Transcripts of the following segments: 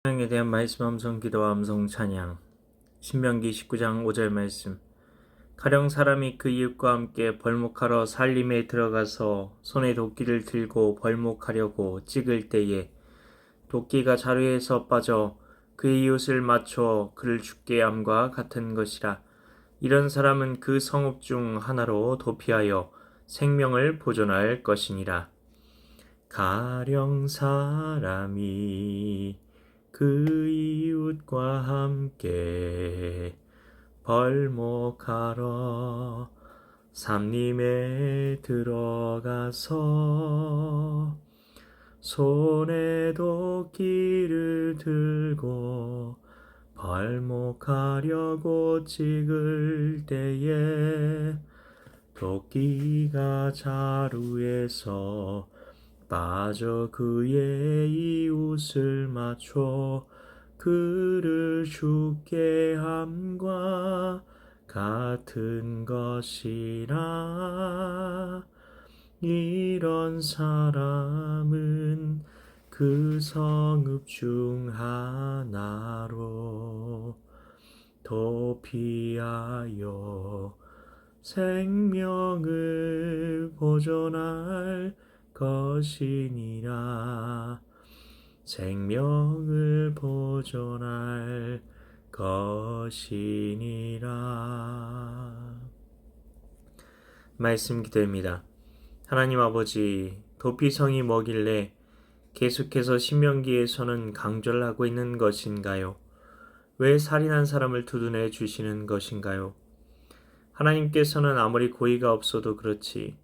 하나님에 대한 말씀 암송 기도와 암송 찬양. 신명기 19장 5절 말씀. 가령 사람이 그 이웃과 함께 벌목하러 살림에 들어가서 손에 도끼를 들고 벌목하려고 찍을 때에 도끼가 자루에서 빠져 그의 이웃을 맞춰 그를 죽게 함과 같은 것이라. 이런 사람은 그 성읍 중 하나로 도피하여 생명을 보존할 것이니라. 가령 사람이 그 이웃과 함께 벌목하러 삼림에 들어가서 손에 도끼를 들고 벌목하려고 찍을 때에 도끼가 자루에서 빠져 그의 이웃을 맞춰 그를 죽게 함과 같은 것이라. 이런 사람은 그 성읍 중 하나로 도피하여 생명을 보존할 것이니라. 생명을 보존할 것이니라. 말씀 기도입니다. 하나님 아버지, 도피성이 뭐길래 계속해서 신명기에서는 강조를 하고 있는 것인가요? 왜 살인한 사람을 두둔해 주시는 것인가요? 하나님께서는 아무리 고의가 없어도 그렇지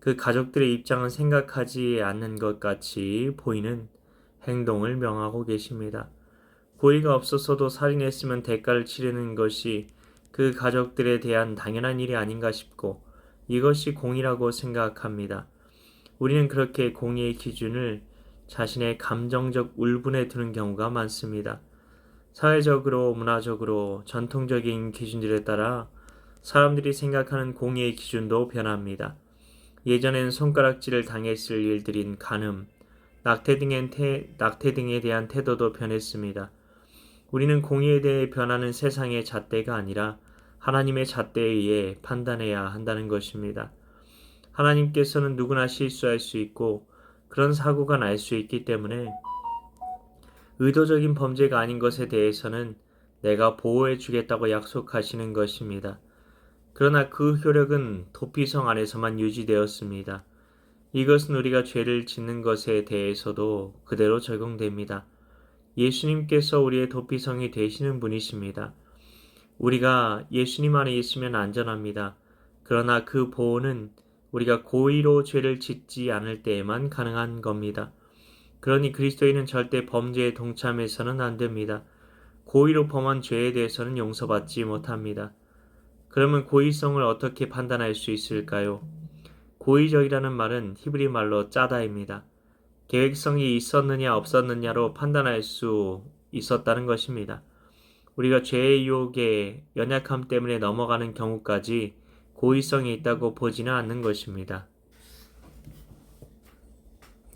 그 가족들의 입장은 생각하지 않는 것 같이 보이는 행동을 명하고 계십니다. 고의가 없었어도 살인했으면 대가를 치르는 것이 그 가족들에 대한 당연한 일이 아닌가 싶고 이것이 공의라고 생각합니다. 우리는 그렇게 공의의 기준을 자신의 감정적 울분에 두는 경우가 많습니다. 사회적으로, 문화적으로, 전통적인 기준들에 따라 사람들이 생각하는 공의의 기준도 변합니다. 예전엔 손가락질을 당했을 일들인 간음, 낙태 등에 대한 태도도 변했습니다. 우리는 공의에 대해 변하는 세상의 잣대가 아니라 하나님의 잣대에 의해 판단해야 한다는 것입니다. 하나님께서는 누구나 실수할 수 있고 그런 사고가 날 수 있기 때문에 의도적인 범죄가 아닌 것에 대해서는 내가 보호해 주겠다고 약속하시는 것입니다. 그러나 그 효력은 도피성 안에서만 유지되었습니다. 이것은 우리가 죄를 짓는 것에 대해서도 그대로 적용됩니다. 예수님께서 우리의 도피성이 되시는 분이십니다. 우리가 예수님 안에 있으면 안전합니다. 그러나 그 보호는 우리가 고의로 죄를 짓지 않을 때에만 가능한 겁니다. 그러니 그리스도인은 절대 범죄에 동참해서는 안 됩니다. 고의로 범한 죄에 대해서는 용서받지 못합니다. 그러면 고의성을 어떻게 판단할 수 있을까요? 고의적이라는 말은 히브리 말로 짜다입니다. 계획성이 있었느냐 없었느냐로 판단할 수 있었다는 것입니다. 우리가 죄의 유혹에 연약함 때문에 넘어가는 경우까지 고의성이 있다고 보지는 않는 것입니다.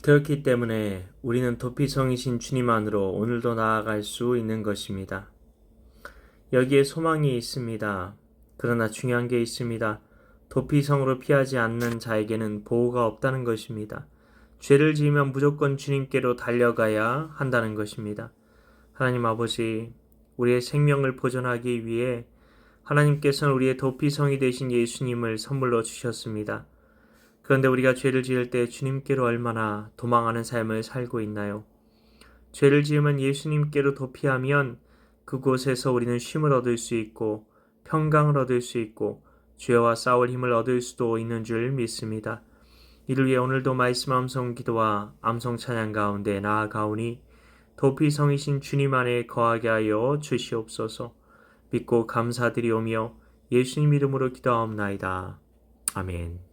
그렇기 때문에 우리는 도피성이신 주님 안으로 오늘도 나아갈 수 있는 것입니다. 여기에 소망이 있습니다. 그러나 중요한 게 있습니다. 도피성으로 피하지 않는 자에게는 보호가 없다는 것입니다. 죄를 지으면 무조건 주님께로 달려가야 한다는 것입니다. 하나님 아버지, 우리의 생명을 보존하기 위해 하나님께서는 우리의 도피성이 되신 예수님을 선물로 주셨습니다. 그런데 우리가 죄를 지을 때 주님께로 얼마나 도망하는 삶을 살고 있나요? 죄를 지으면 예수님께로 도피하면 그곳에서 우리는 쉼을 얻을 수 있고 평강을 얻을 수 있고 죄와 싸울 힘을 얻을 수도 있는 줄 믿습니다. 이를 위해 오늘도 말씀 암송 기도와 암송 찬양 가운데 나아가오니 도피성이신 주님 안에 거하게 하여 주시옵소서. 믿고 감사드리오며 예수님 이름으로 기도하옵나이다. 아멘.